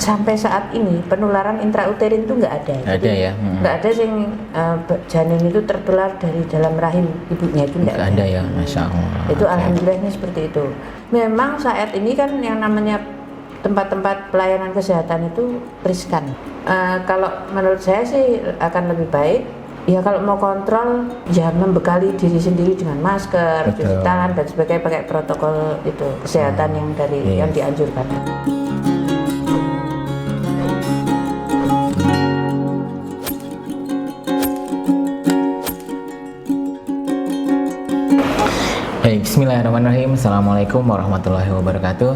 sampai saat ini penularan intrauterin itu nggak ada. Ada ya. Nggak ada yang janin itu tertular dari dalam rahim ibunya, itu nggak ada ya, Masya Allah. Itu alhamdulillahnya seperti itu. Memang saat ini kan yang namanya tempat-tempat pelayanan kesehatan itu riskan. Kalau menurut saya sih akan lebih baik ya kalau mau kontrol ya membekali diri sendiri dengan masker, cuci tangan dan sebagainya, pakai protokol itu kesehatan yang dari yang dianjurkan. Baik, bismillahirrahmanirrahim. Assalamualaikum warahmatullahi wabarakatuh.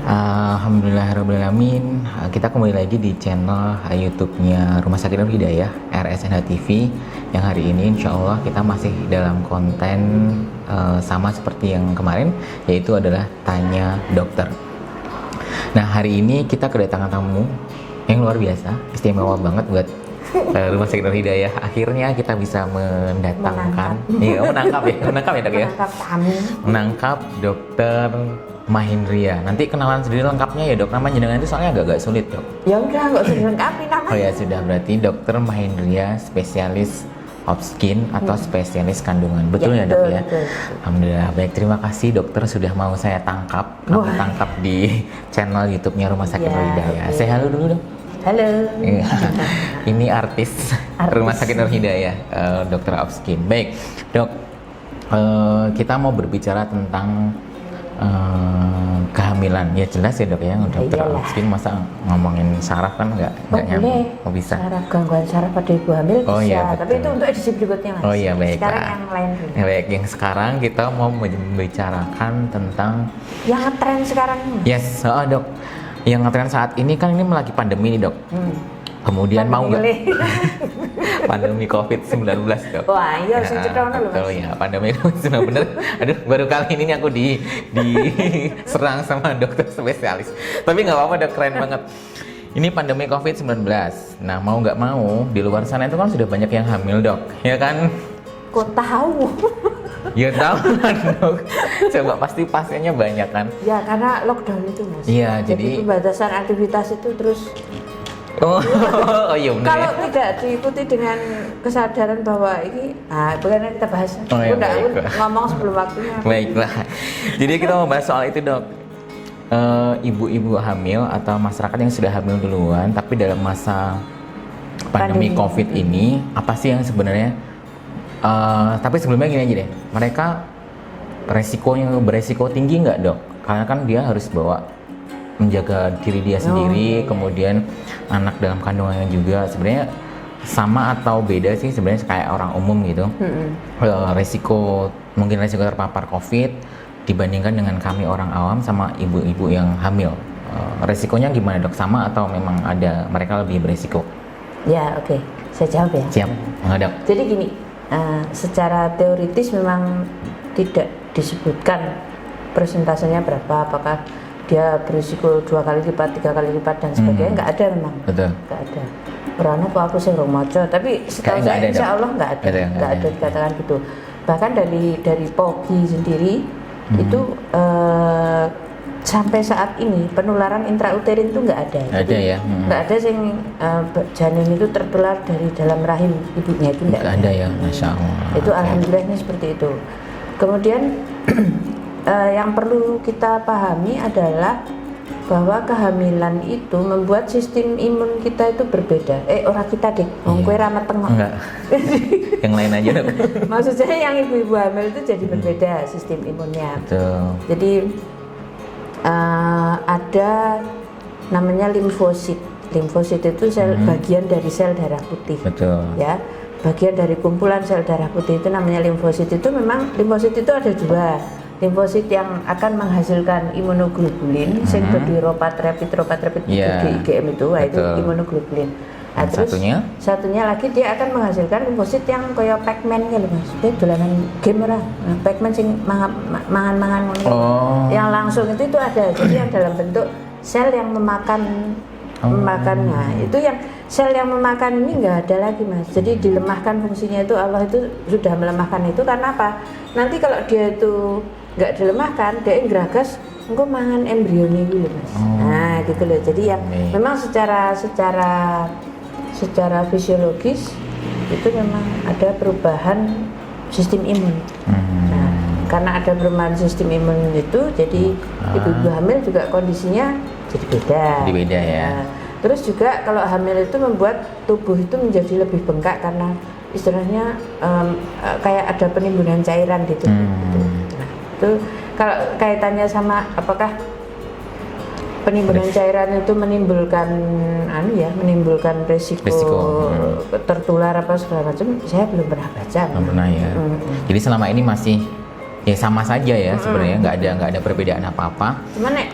Alhamdulillahirrahmanirrahim. Kita kembali lagi di channel YouTube-nya Rumah Sakit Nur Hidayah RSNH TV. Yang hari ini insya Allah kita masih dalam konten sama seperti yang kemarin, yaitu adalah Tanya Dokter. Nah, hari ini kita kedatangan tamu yang luar biasa, istimewa banget buat Rumah Sakit Nur Hidayah. Akhirnya kita bisa mendatangkan menangkap ya Dok ya, menangkap Dokter Mahendria. Nanti kenalan sendiri lengkapnya ya Dok, nama jenengan itu soalnya agak sulit Dok. Ya udah, nggak usah dilengkapi namanya. Oh ya sudah, berarti Dokter Mahendria, spesialis obskin atau spesialis kandungan, betul ya Dok ya? Betul. Alhamdulillah, baik, terima kasih dokter sudah mau saya tangkap, tangkap di channel YouTube-nya Rumah Sakit Nur Hidayah. Saya halo dulu Dok. Halo. Ini artis Rumah Sakit Nur Hidayah, Dokter Obskin. Baik, Dok, kita mau berbicara tentang kehamilan. Ya jelas ya Dok ya, Dokter Obskin masa ngomongin saraf kan nggak nyambung. Oh bisa. Saraf, gangguan saraf pada ibu hamil bisa. Iya, tapi itu untuk edisi berikutnya Mas. Oh iya, baik. Sekarang yang lain dulu. Ya, baik, yang sekarang kita mau membicarakan tentang yang ngetren sekarang ini. Yes, Dok. Yang ngetren saat ini kan ini lagi pandemi nih Dok. Kemudian pandemi mau nggak pandemi COVID-19 Dok. Wah iya sih cetono loh Mas. Betul ya, pandemi COVID-19 bener. Aduh, baru kali ini aku diserang sama dokter spesialis. Tapi nggak apa-apa Dok, keren banget. Ini pandemi COVID-19. Nah, mau nggak mau di luar sana itu kan sudah banyak yang hamil Dok, ya kan? Kok tahu? Ya tahu kan Dok. Coba pasti pasiennya banyak kan? Ya karena lockdown itu Mas. Iya, jadi pembatasan aktivitas itu terus. Oh iya benar. Kalau tidak diikuti dengan kesadaran bahwa ini, bukan kita bahas. Aku ngomong sebelum waktunya. Baiklah. Jadi kita mau bahas soal itu Dok. Ibu-ibu hamil atau masyarakat yang sudah hamil duluan, tapi dalam masa pandemi COVID ini, apa sih yang sebenarnya? Tapi sebelumnya gini aja deh, mereka beresiko tinggi nggak Dok? Karena kan dia harus menjaga diri dia sendiri, kemudian anak dalam kandungannya juga. Sebenarnya sama atau beda sih sebenarnya kayak orang umum gitu. Mungkin resiko terpapar COVID dibandingkan dengan kami orang awam sama ibu-ibu yang hamil. Resikonya gimana Dok? Sama atau memang ada mereka lebih beresiko? Ya oke. Saya jawab ya. Siap, Dok. Jadi gini, secara teoritis memang tidak disebutkan persentasenya berapa, apakah dia berisiko 2 kali lipat, 3 kali lipat dan sebagainya, nggak ada memang. Betul. Nggak ada. Orangnya kok aku sih romoco, tapi setahu saya insya Allah nggak ada dikatakan gitu. Bahkan dari POGI sendiri itu sampai saat ini penularan intrauterin itu nggak ada. Ada ya. Nggak ada yang janin itu tertular dari dalam rahim ibunya, itu nggak ada ya, Masya Allah. Itu alhamdulillahnya seperti itu. Kemudian yang perlu kita pahami adalah bahwa kehamilan itu membuat sistem imun kita itu berbeda. Orang kita deh, kue ramat tengok. Enggak. Yang lain aja. Maksud saya yang ibu-ibu hamil itu jadi berbeda sistem imunnya. Betul. Jadi ada namanya limfosit. Limfosit itu bagian dari sel darah putih. Betul. Ya, bagian dari kumpulan sel darah putih itu namanya limfosit. Itu memang limfosit itu ada 2. Limfosit yang akan menghasilkan imunoglobulin, sing di ropat rapid di IgM itu imunoglobulin. Nah, terus satunya lagi dia akan menghasilkan limfosit yang kayak Pac-Man gitu Mas. Dia dolanan game ora. Pac-Man sing mangan-mangan yang langsung itu ada. Jadi yang dalam bentuk sel yang memakannya. Itu yang sel yang memakan ini nggak ada lagi Mas. Jadi dilemahkan fungsinya itu, Allah itu sudah melemahkan itu karena apa? Nanti kalau dia itu nggak dilemahkan, dia inggragas engko mangan embrione gitu Mas. Nah, gitu loh. Jadi yang memang secara fisiologis itu memang ada perubahan sistem imun. Nah, karena ada perubahan sistem imun itu, jadi ibu-ibu hamil juga kondisinya jadi beda. Jadi beda ya. Nah, terus juga kalau hamil itu membuat tubuh itu menjadi lebih bengkak karena istilahnya kayak ada penimbunan cairan gitu. Nah, itu kalau kaitannya sama apakah penimbunan cairan itu menimbulkan menimbulkan resiko tertular apa segala macam, saya belum pernah baca. Belum pernah ya. Jadi selama ini masih ya sama saja ya sebenarnya, nggak ada perbedaan apa-apa. Cuma nek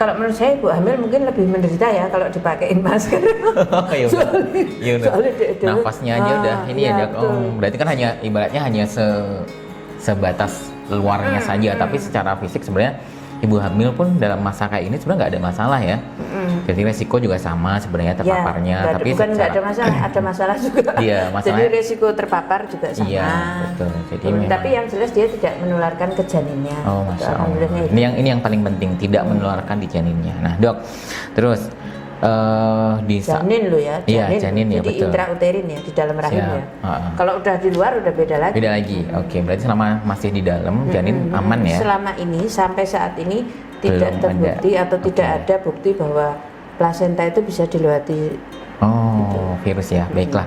kalau menurut saya ibu hamil mungkin lebih menderita ya kalau dipakein masker. Soalnya nafasnya aja udah ini ya Dok. Berarti kan hanya ibaratnya hanya sebatas luarnya saja, tapi secara fisik sebenarnya ibu hamil pun dalam masa kayak ini sebenarnya nggak ada masalah ya. Jadi resiko juga sama sebenarnya terpaparnya, ya, tapi bukan nggak ada masalah, ada masalah juga. Iya, masalah. Jadi resiko terpapar juga sama. Iya, betul. Jadi tapi yang jelas dia tidak menularkan ke janinnya. Oh, Masya Allah. Ini yang paling penting, tidak menularkan di janinnya. Nah, Dok, terus di janin lo ya, janin ya, jadi betul. intrauterin ya, di dalam rahim ya. Kalau udah di luar udah beda lagi. Beda lagi. Oke, berarti selama masih di dalam janin aman ya. Selama ini sampai saat ini tidak terbukti atau tidak ada bukti bahwa plasenta itu bisa dilewati. Oh, virus ya. Baiklah.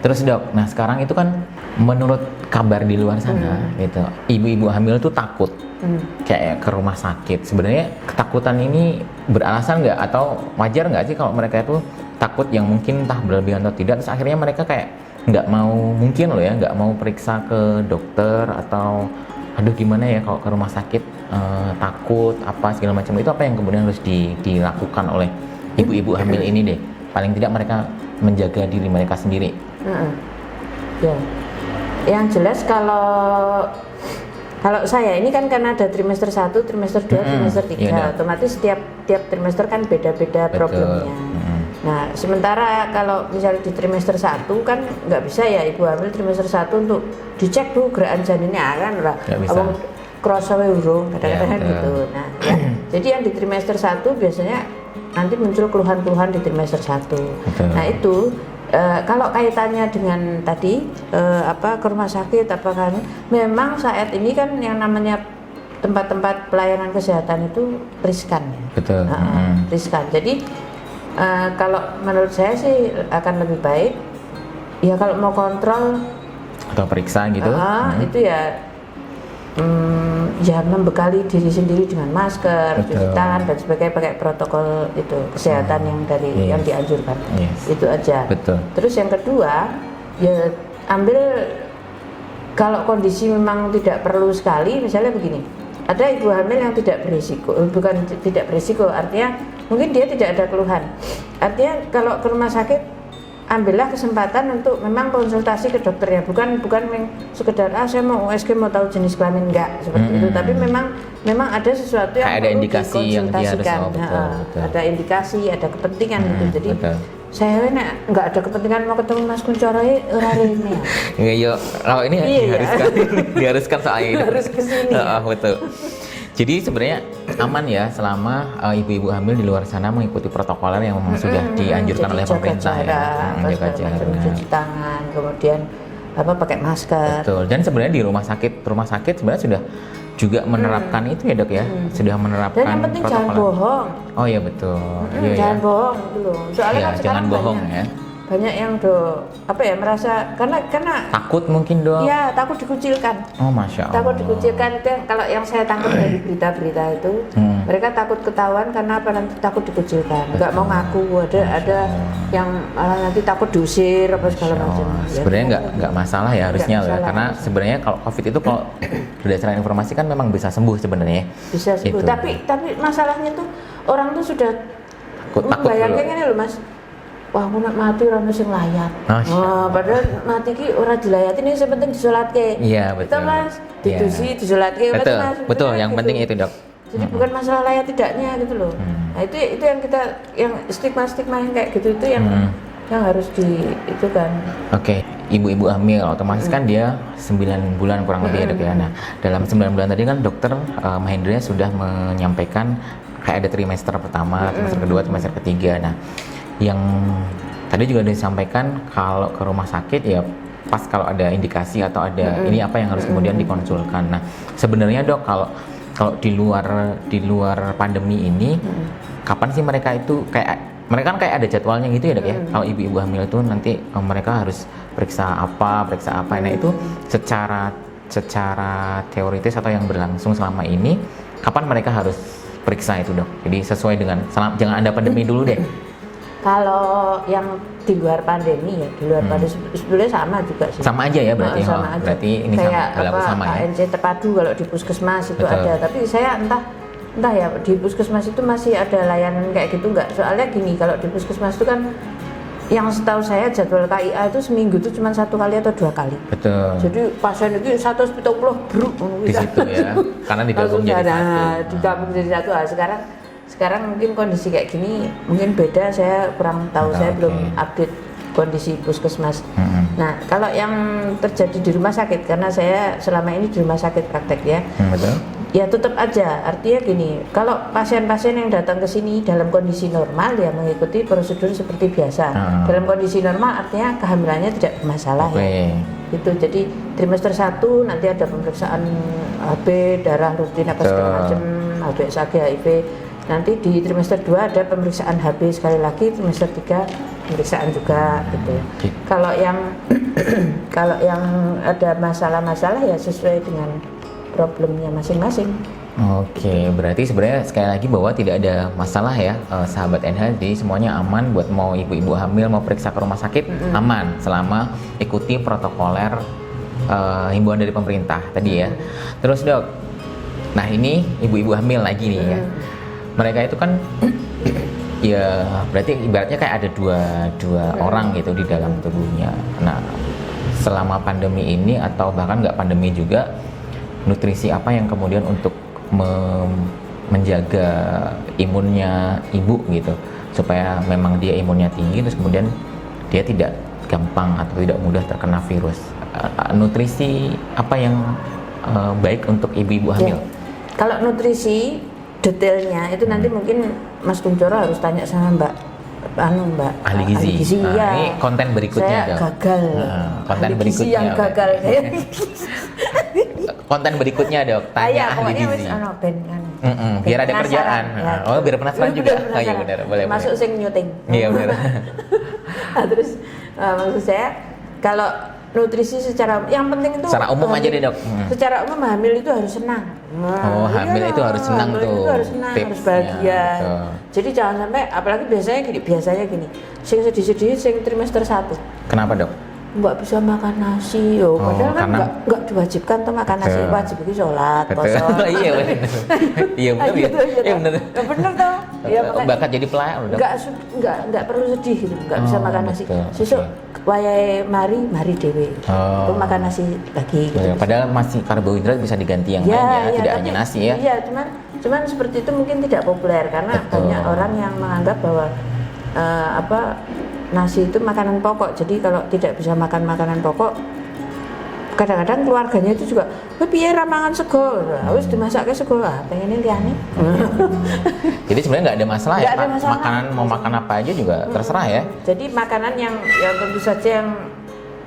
Terus Dok, nah sekarang itu kan menurut kabar di luar sana gitu, ibu-ibu hamil tuh takut kayak ke rumah sakit. Sebenarnya ketakutan ini beralasan nggak atau wajar nggak sih kalau mereka itu takut yang mungkin entah berlebihan atau tidak, terus akhirnya mereka kayak nggak mau, mungkin loh ya, nggak mau periksa ke dokter atau aduh gimana ya kalau ke rumah sakit, takut apa segala macam. Itu apa yang kemudian harus dilakukan oleh ibu-ibu hamil ini deh? Paling tidak mereka menjaga diri mereka sendiri. Ya, yang jelas kalau saya ini kan karena ada trimester 1, trimester 2, trimester 3, otomatis tiap trimester kan beda-beda problemnya. Nah, sementara kalau misalnya di trimester 1 kan nggak bisa ya ibu hamil trimester 1 untuk dicek tuh gerakan janinnya kan lah. Abang kroso urung kadang-kadang gitu. Nah, ya. Jadi yang di trimester 1 biasanya nanti muncul keluhan-keluhan di trimester 1. Nah, itu kalau kaitannya dengan tadi ke rumah sakit apa kan, memang saat ini kan yang namanya tempat-tempat pelayanan kesehatan itu riskan ya. Betul. Riskan. Jadi kalau menurut saya sih akan lebih baik ya kalau mau kontrol atau periksa gitu. Itu ya ya membekali diri sendiri dengan masker, cuci tangan dan sebagainya, pakai protokol itu kesehatan yang yang dianjurkan. Itu aja. Betul. Terus yang kedua, ya ambil kalau kondisi memang tidak perlu sekali, misalnya begini. Ada ibu hamil yang tidak berisiko, bukan tidak berisiko, artinya mungkin dia tidak ada keluhan. Artinya kalau ke rumah sakit ambillah kesempatan untuk memang konsultasi ke dokter ya, bukan sekedar saya mau USG mau tahu jenis kelamin, enggak seperti itu, tapi memang ada sesuatu yang ada indikasi yang dia harus ada indikasi, ada kepentingan gitu. Jadi saya nggak ada kepentingan mau ketemu Mas Kuncoro ini ya. Iya, kalau ini diharuskan soalnya ini. Harus kesini. Betul. Jadi sebenarnya aman ya selama ibu-ibu hamil di luar sana mengikuti protokoler yang memang sudah dianjurkan oleh pemerintah ya. Jaga jarak, cuci tangan, kemudian pakai masker. Betul. Dan sebenarnya di rumah sakit sebenarnya sudah juga menerapkan itu ya Dok ya. Sudah menerapkan. Dan yang penting jangan bohong. Oh iya betul. Jangan bohong gitu loh. Soalnya kan jangan bohong ya. Banyak yang merasa karena takut mungkin dong. Iya, takut dikucilkan. Oh, Masya Allah. Takut dikucilkan itu kalau yang saya tangkap dari berita-berita itu, mereka takut ketahuan karena apa, nanti takut dikucilkan. Nggak mau ngaku, ada yang nanti takut diusir apa segala macam. Sebenarnya nggak masalah ya harusnya ya, karena sebenarnya kalau COVID itu kalau berdasarkan informasi kan memang bisa sembuh sebenarnya. Bisa sembuh. Tapi masalahnya tuh orang tuh sudah bayangin ini loh Mas. Wah, aku nak mati orang sing layat. Padahal mati ki ora dilayati, ini sepenting disolatke. Iya, betul. Itu Mas, disolatke betul, yang gitu. Penting itu, Dok. Jadi bukan masalah layak tidaknya gitu loh. Nah, itu yang stigma yang kayak gitu itu yang yang harus itu kan. Oke, ibu-ibu hamil otomatis kan dia 9 bulan kurang lebih ya dok ya. Nah, dalam 9 bulan tadi kan dokter Mahendra sudah menyampaikan kayak ada trimester pertama, trimester kedua, trimester ketiga. Nah, yang tadi juga disampaikan kalau ke rumah sakit ya pas kalau ada indikasi atau ada ini apa yang harus kemudian dikonsulkan. Nah, sebenarnya dok kalau di luar pandemi ini kapan sih mereka itu mereka kan kayak ada jadwalnya gitu ya dok ya. Kalau ibu-ibu hamil itu nanti mereka harus periksa apa. Nah, itu secara teoritis atau yang berlangsung selama ini kapan mereka harus periksa itu dok? Jadi sesuai dengan jangan ada pandemi dulu deh. Kalau yang di luar pandemi ya, di luar pandemi sebetulnya sama juga sih. Sama aja ya berarti. Sama aja. Berarti ini kayak berlaku sama ya. ANC terpadu kalau di puskesmas itu Betul. ada, tapi saya entah ya di puskesmas itu masih ada layanan kayak gitu nggak? Soalnya gini, kalau di puskesmas itu kan yang setahu saya jadwal KIA itu seminggu itu cuma 1 kali atau 2 kali. Betul. Jadi pasien itu 170 bruk Di situ ya. Karena digabung jadi satu. Digabung jadi satu. Sekarang mungkin kondisi kayak gini mungkin beda, saya kurang tahu, saya belum update kondisi puskesmas. Nah, kalau yang terjadi di rumah sakit, karena saya selama ini di rumah sakit praktek ya. Betul. Ya tetap aja, artinya gini, kalau pasien-pasien yang datang ke sini dalam kondisi normal ya mengikuti prosedur seperti biasa. Dalam kondisi normal artinya kehamilannya tidak bermasalah ya. Gitu. Jadi trimester 1 nanti ada pemeriksaan HB, darah rutin apa segala macam, HbSAg, HIV. Nanti di trimester 2 ada pemeriksaan HB sekali lagi, trimester 3 pemeriksaan juga gitu. Kalau yang ada masalah-masalah ya sesuai dengan problemnya masing-masing. Oke, berarti sebenarnya sekali lagi bahwa tidak ada masalah ya sahabat NH, jadi semuanya aman buat mau ibu-ibu hamil mau periksa ke rumah sakit aman selama ikuti protokoler himbauan dari pemerintah tadi ya. Terus dok, nah ini ibu-ibu hamil lagi nih ya, mereka itu kan ya berarti ibaratnya kayak ada dua orang gitu di dalam tubuhnya. Nah selama pandemi ini atau bahkan nggak pandemi juga, nutrisi apa yang kemudian untuk menjaga imunnya ibu gitu supaya memang dia imunnya tinggi terus kemudian dia tidak gampang atau tidak mudah terkena virus. Nutrisi apa yang baik untuk ibu-ibu hamil? Kalau nutrisi detailnya itu nanti mungkin Mas Kuncoro harus tanya sama Mbak ahli gizi. Ya. Ini konten berikutnya saya gagal. Konten ahli berikutnya gizi yang gagal saya. Konten berikutnya dok, tanya ahli gizi. Biar ada kerjaan. Oh biar penasaran juga. Oh iya benar, boleh. Masuk sing nyuting. Iya benar. Nah, terus maksud saya kalau nutrisi yang penting itu secara umum aja deh dok. Secara umum hamil itu harus senang. Hamil itu harus senang tuh. Itu harus senang, harus bahagia. Betul. Jadi jangan sampai, apalagi biasanya gini. Sing sedih-sedih sing trimester 1. Kenapa dok? Nggak bisa makan nasi, padahal kan nggak diwajibkan tuh makan nasi, wajib itu sholat, puasa. Iya benar. Iya benar. Iya benar. Benar toh. Iya bakat jadi pelayan dok. Nggak perlu sedih gitu, nggak bisa makan nasi. Sesuk wayahe mari dewe. Makan nasi lagi. Gitu. Padahal masih karbohidrat bisa diganti yang lain ya, tidak hanya nasi ya. Iya, cuman seperti itu mungkin tidak populer karena banyak orang yang menganggap bahwa nasi itu makanan pokok, jadi kalau tidak bisa makan makanan pokok, kadang-kadang keluarganya itu juga, piye ra mangan sego, harus dimasaknya sego, pengennya liane. Jadi sebenarnya nggak ada masalah ya, makanan mau makan apa aja juga terserah ya. Jadi makanan yang tentu saja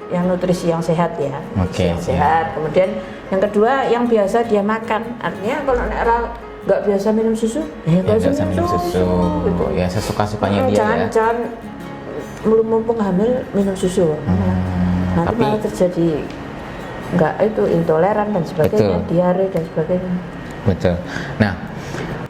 yang nutrisi yang sehat ya. Oke. Sehat. Kemudian yang kedua yang biasa dia makan, artinya kalau nggak biasa minum susu, nggak biasa minum susu. Gitu. Ya sesuka-sukanya dia ya. Jangan mumpung hamil minum susu, nanti malah terjadi nggak itu intoleran dan sebagainya, diare dan sebagainya. Betul.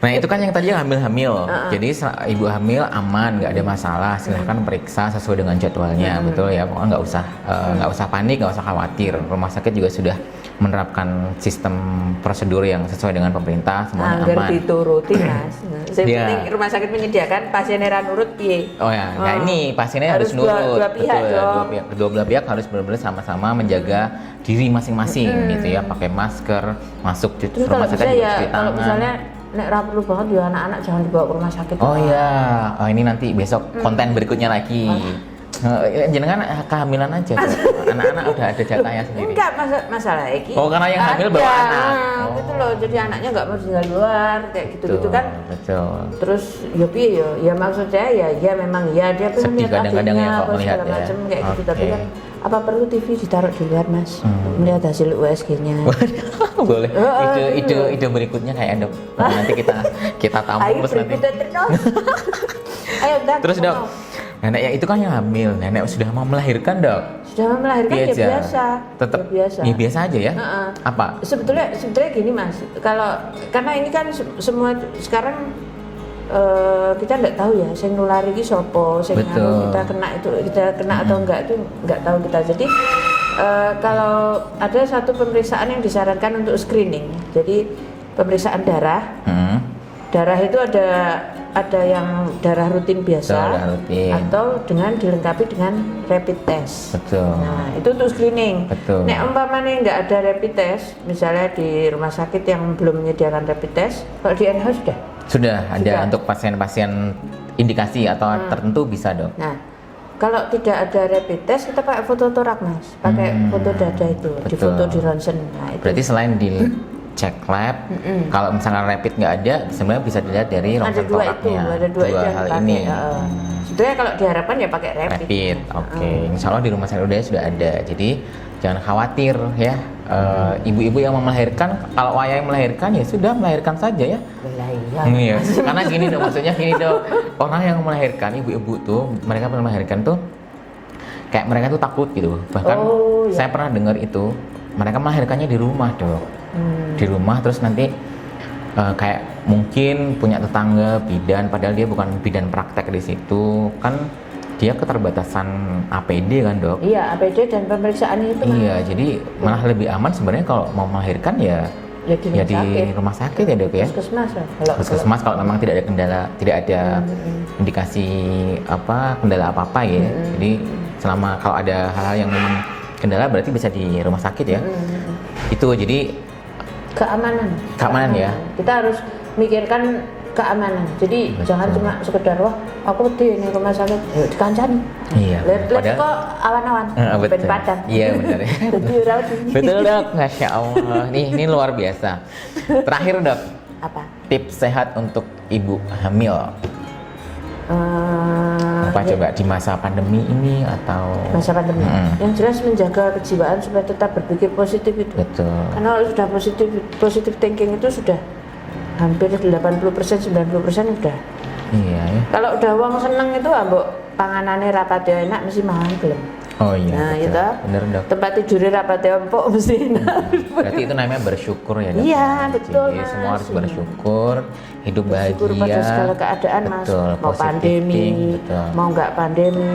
Nah itu kan yang tadi yang hamil-hamil. Jadi ibu hamil aman, nggak ada masalah. Silahkan periksa sesuai dengan jadwalnya, betul ya. Pokoknya nggak usah panik, nggak usah khawatir. Rumah sakit juga sudah menerapkan sistem prosedur yang sesuai dengan pemerintah, semuanya aman. Agar dituruti mas. Yang penting rumah sakit menyediakan pasien yang nurut piye. Oh ya, nah ini pasiennya harus nurut. Dua pihak dong. Kedua belah pihak harus benar-benar sama-sama menjaga diri masing-masing gitu ya, pakai masker, masuk Terus rumah sakit juga cuci tangan. Kalau misalnya nek ra perlu banget ya anak-anak jangan dibawa ke rumah sakit. Oh iya, ini nanti besok konten berikutnya lagi. Jenengan kehamilan aja, Dok. Anak-anak udah ada jatahnya sendiri. Enggak, masalah iki. Oh, karena yang hamil bawa anak. Oh. Gitu loh, jadi anaknya nggak mau tinggal luar, kayak gitu-gitu kan. Betul. Terus ya piye ya maksud saya ya memang ya dia pengen Sedih lihat kadang-kadang ya adiknya kalau apa melihat segala ya. macam kayak gitu, tapi Oke. kan apa perlu TV ditaruh di luar, Mas? Melihat hasil USG-nya. Boleh. Ide berikutnya kayak, Dok. Nanti kita tampung Ayo terus nanti. berikutnya terus. Ayo udah. Terus, Dok. Nenek yang itu kan yang hamil, nenek sudah mau melahirkan, Dok. Sudah mau melahirkan ya Biasa. biasa. Tetap Ya biasa. ya biasa aja ya. Heeh. Apa? Sebetulnya gini, Mas. Karena ini kan semua sekarang kita nggak tahu ya, sing nulari iki sapa, sing Betul. kita kena atau enggak itu nggak tahu kita. Jadi kalau ada satu pemeriksaan yang disarankan untuk screening, jadi pemeriksaan darah. Darah itu ada yang darah rutin biasa, Darah rutin. atau dengan dilengkapi dengan rapid test. Betul. Nah, itu untuk screening. Betul. Nek umpamanya nggak ada rapid test, misalnya di rumah sakit yang belum menyediakan rapid test, kalau di NH Sudah ada Sudah. untuk pasien-pasien indikasi atau tertentu bisa, Dok. Nah, kalau tidak ada rapid test, kita pakai foto torak, Mas. Pakai foto dada itu, di Betul. foto di ronsen. Nah, itu. Berarti selain di cek lab, kalau misalnya rapid nggak ada, sebenarnya bisa dilihat dari ada ronsen dua itu, toraknya. ada dua itu yang hal dipakai. ini. Sebenarnya kalau diharapkan ya pakai rapid. Rapid, oke. Insya Allah di rumah sakit Udaya sudah ada. Jadi jangan khawatir ya. Ibu-ibu yang mau melahirkan, kalau ayah yang melahirkan ya sudah melahirkan saja ya. Lah iya. Iya. Karena gini Dok, maksudnya gini Dok. Orang yang melahirkan, ibu-ibu tuh, mereka pernah melahirkan tuh kayak mereka tuh takut gitu. Bahkan Oh, iya. saya pernah dengar itu, mereka melahirkannya di rumah, Dok. Di rumah terus nanti kayak mungkin punya tetangga bidan, padahal dia bukan bidan praktek di situ. Kan dia keterbatasan APD kan, Dok. Iya, APD dan pemeriksaan itu. Mas. Iya, jadi malah lebih aman sebenarnya kalau mau melahirkan ya Ya di rumah sakit ya, Dok ya. Puskesmas lah. Kalau Puskesmas kalau memang tidak ada kendala, tidak ada indikasi kendala apa ya. Jadi selama kalau ada hal-hal yang memang kendala berarti bisa di rumah sakit ya. Itu jadi keamanan ya. Kita harus mikirkan keamanan. Jadi Betul. jangan cuma sekedar wah aku di ini rumah sakit, yuk dikancani. Iya. Lihat Padahal- kok awan-awan, betul. ben padang. Iya benar. Jadi ora wedi. Betul, Dok. Masya Allah. Ini luar biasa. Terakhir, Dok, Apa? tips sehat untuk ibu hamil. Apa Ya, coba di masa pandemi ini atau masa pandemi. Yang jelas menjaga kejiwaan supaya tetap berpikir positif itu. Betul. Karena kalau sudah positif thinking itu sudah hampir 80% 90% sudah. Iya ya. Kalau udah wong seneng itu ambok panganane rapate enak mesti mangan gelem. Oh iya. Nah, betul. itu Bener, Dok. tempat tidurnya rapate empuk mesti enak. Berarti itu namanya bersyukur ya, Dok. Iya, betul, Jadi Mas. semua harus bersyukur, hidup Bersyukur bahagia. pada segala keadaan, Mas. Betul, Mau positive pandemi, think, betul. mau nggak pandemi,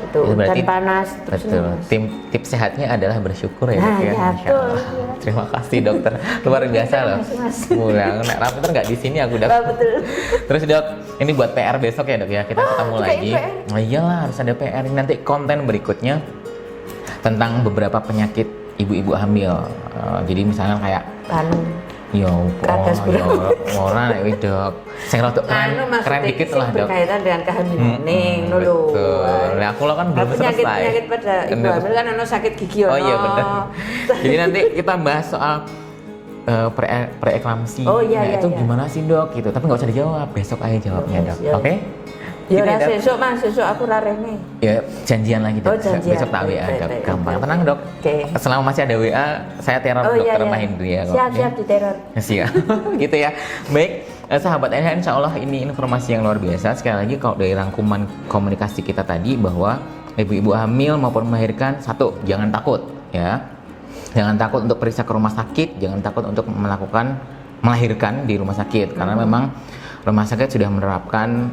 itu Itu berarti- hujan panas, terus Betul. ini, Mas. Tips sehatnya adalah bersyukur ya, Nah, Dok ya. iya, Masya betul, Allah. iya. Terima kasih, Dokter. Luar biasa loh. Mas. Pulang, nek Rapiter nggak di sini aku, Dok. Ah, betul. Terus, Dok, ini buat PR besok ya, Dok ya. Kita ketemu kayak lagi. PR. Oh iyalah, harus ada PR. Nanti konten berikutnya tentang beberapa penyakit ibu-ibu hamil. Jadi misalnya kayak Anu, yo, Kadas ora nek wis, Dok. Sing rada anu keren dikit sing lah, Dok. berkaitan dengan kehamilan nih, lho. Betul. Nah, aku lo kan belum selesai. Penyakit pada ibu Bener. hamil kan ono sakit gigi ono. Oh iya benar. Jadi nanti kita bahas soal preeklamsi. Oh, iya, nah, iya, itu iya. gimana sih, Dok? Gitu. Tapi nggak usah dijawab. Besok aja jawabnya, Dok. Iya. Oke? Ya Gitu ora Dok. sesuk Mas, sesuk aku rare nih. Ya janjian lagi, Dok. Oh, janjian. Besok tak WA, Baik, Dok. baik, Gampang. baik. Tenang, Dok. Oke. Selama masih ada WA, saya teror Oh iya Dokter iya. Mahendria kok. Siap di teror. Siap. Gitu ya. Baik, sahabat NH, insya Allah ini informasi yang luar biasa. Sekali lagi kalau dari rangkuman komunikasi kita tadi bahwa ibu-ibu hamil maupun melahirkan, satu, jangan takut ya. Jangan takut untuk periksa ke rumah sakit, jangan takut untuk melahirkan di rumah sakit karena memang rumah sakit sudah menerapkan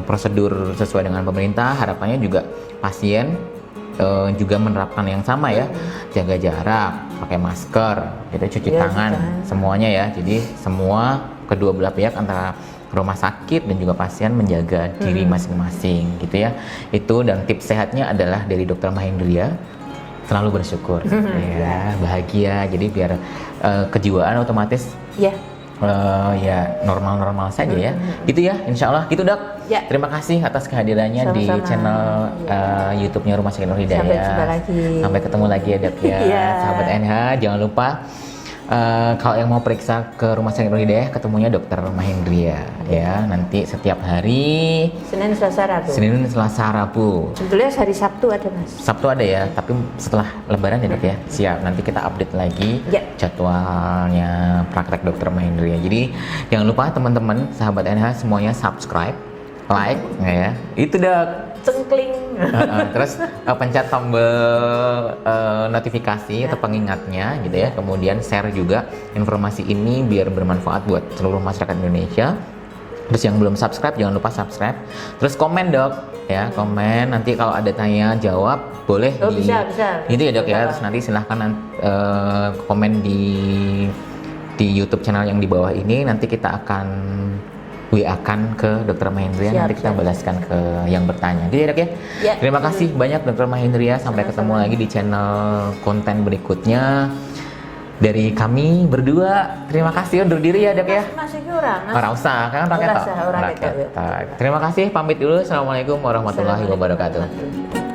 prosedur sesuai dengan pemerintah. Harapannya juga pasien juga menerapkan yang sama ya, jaga jarak, pakai masker, kita cuci Ya, tangan, cuci semuanya ya. Jadi semua kedua belah pihak antara rumah sakit dan juga pasien menjaga diri masing-masing gitu ya. Itu dan tips sehatnya adalah dari Dokter Mahendria, selalu bersyukur ya, bahagia. Jadi biar kejiwaan otomatis Ya. ya normal-normal saja ya. Gitu ya, insya Allah gitu, Dok. Ya. terima kasih atas kehadirannya di Sama-sama. channel YouTube-nya Rumah Sakit Nur Hidayah. Sampai jumpa lagi. Sampai ketemu lagi ya Dok ya. Iya. Sahabat NH, jangan lupa kalau yang mau periksa ke Rumah Sakit Nur Hidayah, ketemunya Dokter Mahendria ya. Nanti setiap hari Senin, Selasa, Rabu. Senin, Selasa, Rabu. Sebetulnya hari Sabtu ada Mas. Sabtu ada ya, tapi setelah Lebaran ya Dok ya. Siap, nanti kita update lagi Ya. jadwalnya praktek Dokter Mahendria. Jadi jangan lupa teman-teman, sahabat NH semuanya subscribe, like ya. Itu Dok. Cengkling. Terus pencet tombol notifikasi atau pengingatnya gitu ya. Kemudian share juga informasi ini biar bermanfaat buat seluruh masyarakat Indonesia. Terus yang belum subscribe jangan lupa subscribe. Terus komen Dok ya, komen nanti kalau ada tanya jawab boleh Bisa. itu ya Dok ya. Terus nanti silahkan komen di YouTube channel yang di bawah ini, nanti kita akan WA-kan ke Dokter Mahendria, nanti kita balaskan ke yang bertanya. Gitu ya Dok ya? Ya. Terima kasih banyak Dokter Mahendria, sampai ketemu lagi di channel konten berikutnya. Dari kami berdua, terima kasih undur diri ya Dok ya? Masih kurang. Orang usah, kan pakai Ora tok. usah, ora Pakai ketok, ya. tok. Terima kasih, pamit dulu. Assalamualaikum warahmatullahi wabarakatuh.